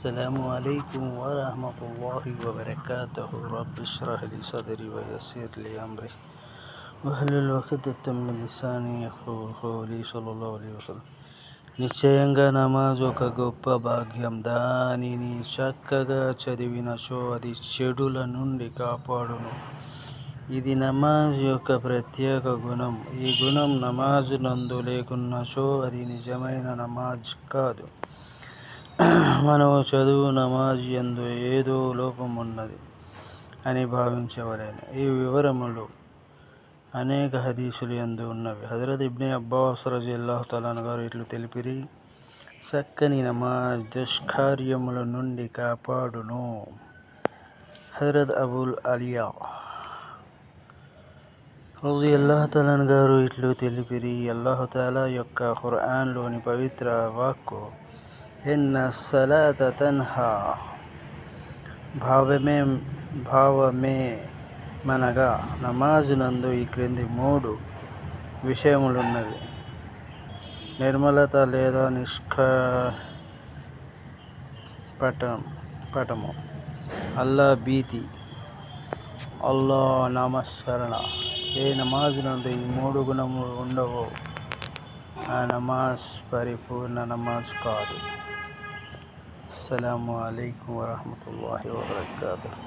السلام عليكم ورحمة الله وبركاته. رب اشرح لي صدري ويسر لي أمري واحلل عقدة من లిసాని యఫ్ఖహూ ఖౌలీ సల్లల్లాహు అలైహి వసల్లం. నిశ్చయంగా నమాజ్ ఒక గొప్ప భాగ్యం. దానిని చక్కగా చదివినచో అది చెడుల నుండి కాపాడును. ఇది నమాజ్ యొక్క ప్రత్యేక గుణం. ఈ గుణం నమాజ్ నందు లేకున్నచో అది నిజమైన నమాజ్ కాదు. మనము చదువు నమాజ్ యందు ఏదో లోపం ఉన్నది అని భావించవలెను. ఈ వివరములు అనేక హదీసులు యందు ఉన్నవి. హజరత్ ఇబ్న్ అబ్బాస్ రజియల్లాహు తఆలా గారు ఇట్లు తెలిపిరి, చక్కని నమాజ్ దుష్కార్యముల నుండి కాపాడును. హజరత్ అబుల్ అలియా రజియల్లాహు తఆలా గారు ఇట్లు తెలిపిరి, అల్లాహు తఆలా యొక్క ఖురాన్ లోని పవిత్ర వాక్కు ఇన్న సలాత తన్హా భావమేమనగా నమాజ్ నందు ఈ క్రింది 3 విషయములున్నవి: నిర్మలత లేదా నిష్కపటము, అల్లా భీతి, అల్లా నామస్మరణ. ఏ నమాజ్ నందు ఈ 3 గుణములు ఉండవో ఆ నమాజ్ పరిపూర్ణ నమాజ్ కాదు. అస్సలాము అలైకుం వరహ్మతుల్లాహి వబరకాతుహ్.